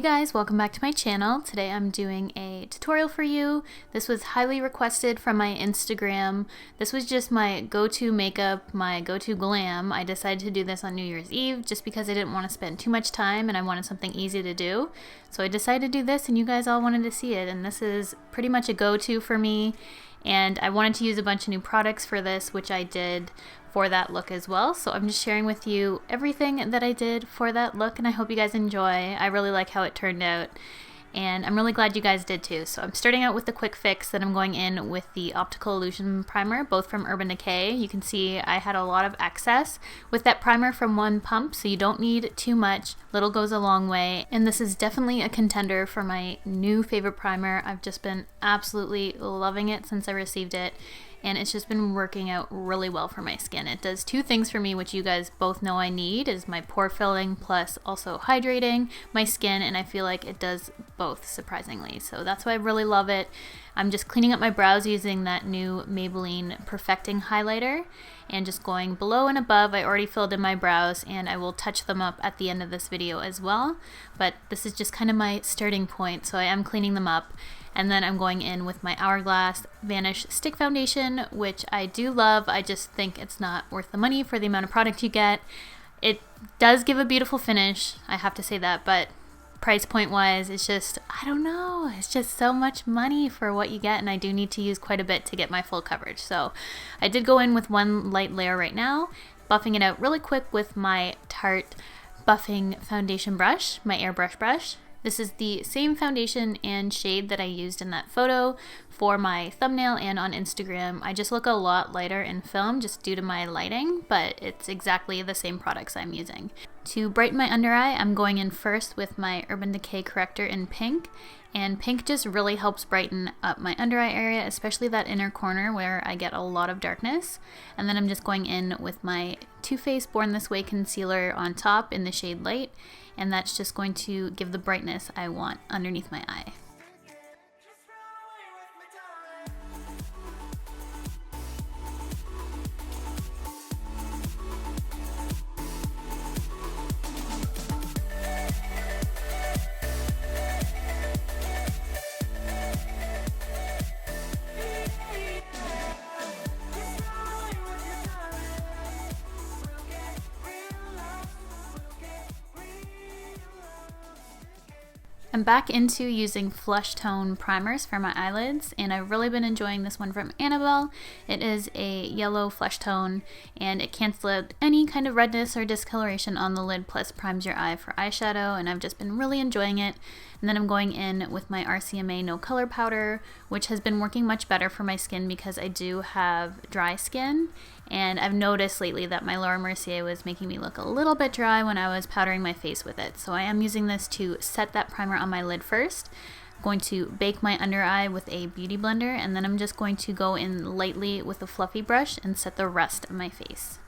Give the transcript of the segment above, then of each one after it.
Hey guys, welcome back to my channel. Today I'm doing a tutorial for you. This was highly requested from my Instagram. This was just my go-to makeup, my go-to glam. I decided to do this on New Year's Eve just because I didn't want to spend too much time and I wanted something easy to do. So I decided to do this and you guys all wanted to see it, and this is pretty much a go-to for me. And I wanted to use a bunch of new products for this, which I did for that look as well. So I'm just sharing with you everything that I did for that look, and I hope you guys enjoy. I really like how it turned out, and I'm really glad you guys did too. So I'm starting out with the quick fix, then I'm going in with the Optical Illusion Primer, both from Urban Decay. You can see I had a lot of excess with that primer from one pump, so you don't need too much. Little goes a long way, and this is definitely a contender for my new favorite primer. I've just been absolutely loving it since I received it, and it's just been working out really well for my skin. It does two things for me, which you guys both know I need, is my pore filling plus also hydrating my skin, and I feel like it does both surprisingly. So that's why I really love it. I'm just cleaning up my brows using that new Maybelline Perfecting Highlighter and just going below and above. I already filled in my brows and I will touch them up at the end of this video as well, but this is just kind of my starting point, so I am cleaning them up. And then I'm going in with my Hourglass Vanish Stick Foundation, which I do love. I just think it's not worth the money for the amount of product you get. It does give a beautiful finish, I have to say that, but price point wise, it's just, I don't know, it's just so much money for what you get, and I do need to use quite a bit to get my full coverage. So I did go in with one light layer right now, buffing it out really quick with my Tarte buffing foundation brush, my Airbrush brush. This is the same foundation and shade that I used in that photo for my thumbnail and on Instagram. I just look a lot lighter in film just due to my lighting, but it's exactly the same products I'm using. To brighten my under eye, I'm going in first with my Urban Decay Corrector in pink, and pink just really helps brighten up my under eye area, especially that inner corner where I get a lot of darkness. And then I'm just going in with my Too Faced Born This Way concealer on top in the shade Light, and that's just going to give the brightness I want underneath my eye. I'm back into using flush tone primers for my eyelids, and I've really been enjoying this one from Annabelle. It is a yellow flush tone, and it cancels out any kind of redness or discoloration on the lid, plus primes your eye for eyeshadow, and I've just been really enjoying it. And then I'm going in with my RCMA No Color Powder, which has been working much better for my skin because I do have dry skin, and I've noticed lately that my Laura Mercier was making me look a little bit dry when I was powdering my face with it. So I am using this to set that primer on my lid first. I'm going to bake my under eye with a beauty blender, and then I'm just going to go in lightly with a fluffy brush and set the rest of my face.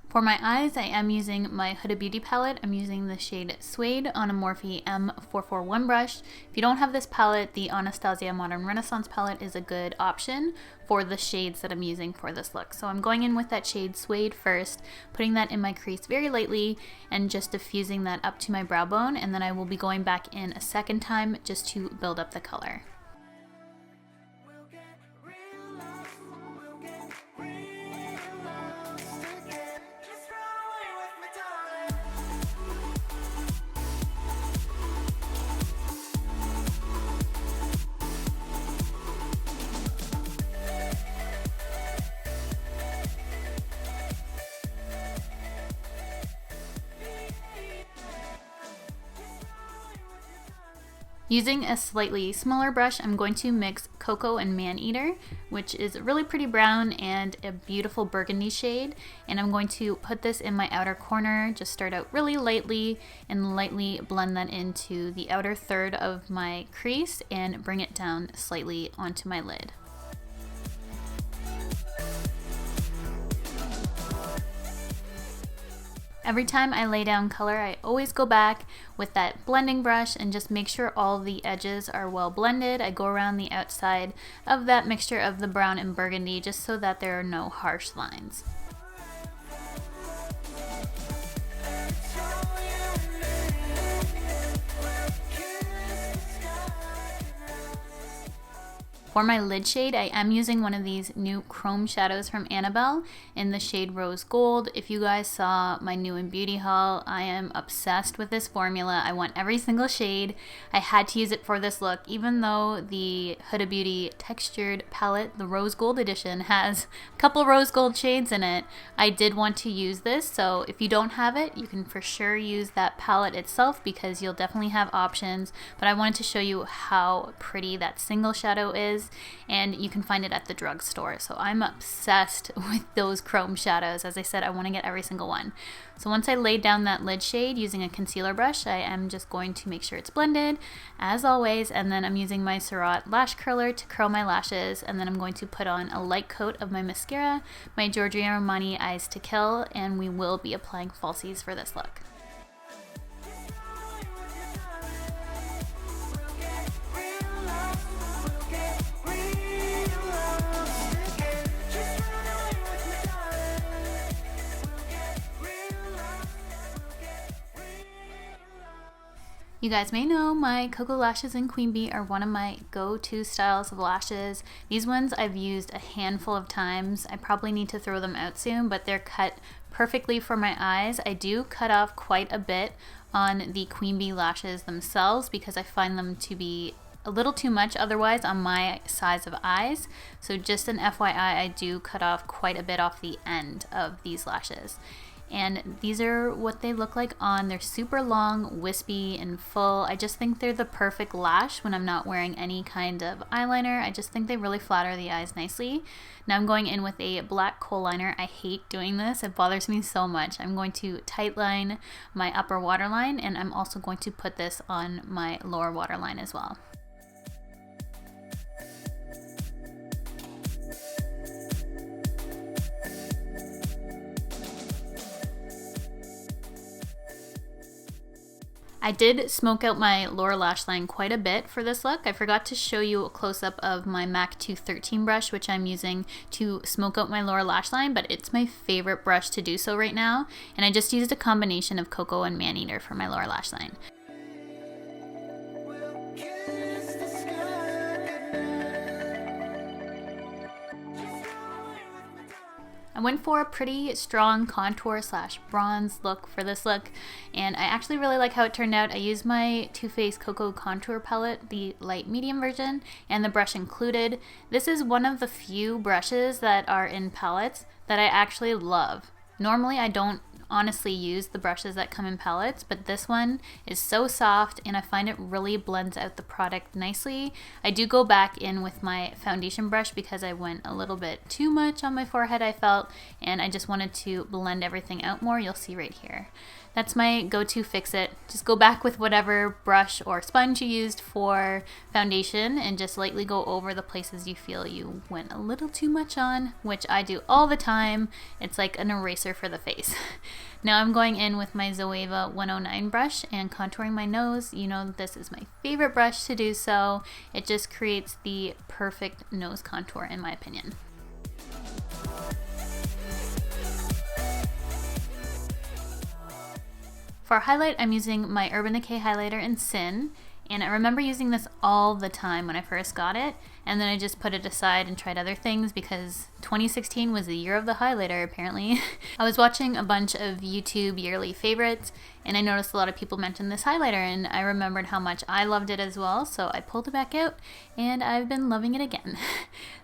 For my eyes, I am using my Huda Beauty palette. I'm using the shade Suede on a Morphe M441 brush. If you don't have this palette, the Anastasia Modern Renaissance palette is a good option for the shades that I'm using for this look. So I'm going in with that shade Suede first, putting that in my crease very lightly and just diffusing that up to my brow bone, and then I will be going back in a second time just to build up the color. Using a slightly smaller brush, I'm going to mix Koko and Man-Eater, which is a really pretty brown and a beautiful burgundy shade, and I'm going to put this in my outer corner. Just start out really lightly and lightly blend that into the outer third of my crease and bring it down slightly onto my lid. Every time I lay down color, I always go back with that blending brush and just make sure all the edges are well blended. I go around the outside of that mixture of the brown and burgundy just so that there are no harsh lines. For my lid shade, I am using one of these new chrome shadows from Annabelle in the shade Rose Gold. If you guys saw my new in beauty haul, I am obsessed with this formula. I want every single shade. I had to use it for this look, even though the Huda Beauty textured palette, the Rose Gold edition, has a couple rose gold shades in it. I did want to use this, so if you don't have it, you can for sure use that palette itself because you'll definitely have options. But I wanted to show you how pretty that single shadow is, and you can find it at the drugstore. So I'm obsessed with those chrome shadows. As I said, I want to get every single one. So once I laid down that lid shade using a concealer brush, I am just going to make sure it's blended as always, and then I'm using my Surratt lash curler to curl my lashes, and then I'm going to put on a light coat of my mascara, my Giorgio Armani Eyes to Kill, and we will be applying falsies for this look. You guys may know my Koko lashes in Queen Bee are one of my go-to styles of lashes. These ones I've used a handful of times. I probably need to throw them out soon, but they're cut perfectly for my eyes. I do cut off quite a bit on the Queen Bee lashes themselves because I find them to be a little too much otherwise on my size of eyes. So just an FYI, I do cut off quite a bit off the end of these lashes. And these are what they look like on. They're super long, wispy, and full. I just think they're the perfect lash when I'm not wearing any kind of eyeliner. I just think they really flatter the eyes nicely. Now I'm going in with a black kohl liner. I hate doing this. It bothers me so much. I'm going to tightline my upper waterline, and I'm also going to put this on my lower waterline as well. I did smoke out my lower lash line quite a bit for this look. I forgot to show you a close-up of my MAC 213 brush, which I'm using to smoke out my lower lash line, but it's my favorite brush to do so right now. And I just used a combination of Koko and Maneater for my lower lash line. I went for a pretty strong contour slash bronze look for this look, and I actually really like how it turned out. I used my Too Faced Koko contour palette, the light medium version, and the brush included. This is one of the few brushes that are in palettes that I actually love. Normally I don't honestly use the brushes that come in palettes, but this one is so soft and I find it really blends out the product nicely. I do go back in with my foundation brush because I went a little bit too much on my forehead, I felt, and I just wanted to blend everything out more. You'll see right here. That's my go-to fix-it. Just go back with whatever brush or sponge you used for foundation and just lightly go over the places you feel you went a little too much on, which I do all the time. It's like an eraser for the face. Now I'm going in with my Zoeva 109 brush and contouring my nose. You know this is my favorite brush to do so. It just creates the perfect nose contour in my opinion. For highlight, I'm using my Urban Decay highlighter in Sin, and I remember using this all the time when I first got it, and then I just put it aside and tried other things because 2016 was the year of the highlighter apparently. I was watching a bunch of YouTube yearly favorites, and I noticed a lot of people mentioned this highlighter, and I remembered how much I loved it as well, so I pulled it back out, and I've been loving it again.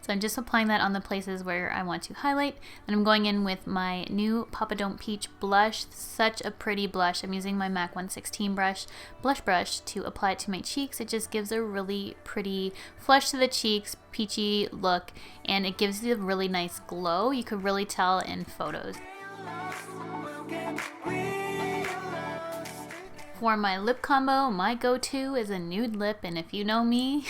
So I'm just applying that on the places where I want to highlight, and I'm going in with my new Papa Don't Peach blush. Such a pretty blush. I'm using my MAC 116 blush brush to apply it to my cheeks. It just gives a really pretty flush to the cheeks, peachy look, and it gives you a really nice glow. You could really tell in photos. For my lip combo, my go-to is a nude lip, and if you know me,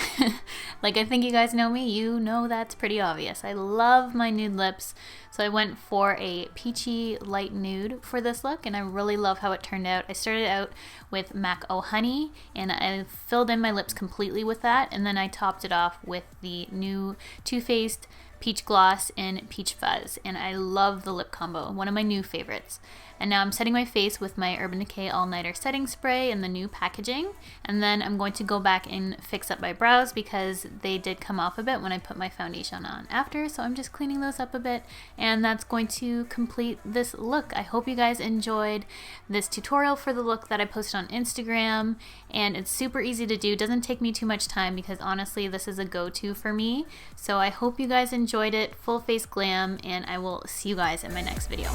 like I think you guys know me, you know that's pretty obvious. I love my nude lips, so I went for a peachy light nude for this look, and I really love how it turned out. I started out with MAC Oh Honey, and I filled in my lips completely with that, and then I topped it off with the new Too Faced Peach Gloss in Peach Fuzz, and I love the lip combo, one of my new favorites. And now I'm setting my face with my Urban Decay All Nighter Setting Spray in the new packaging, and then I'm going to go back and fix up my brows because they did come off a bit when I put my foundation on after, so I'm just cleaning those up a bit, and that's going to complete this look. I hope you guys enjoyed this tutorial for the look that I posted on Instagram, and it's super easy to do. It doesn't take me too much time because honestly this is a go-to for me, so I hope you guys enjoyed it. Full face glam, and I will see you guys in my next video.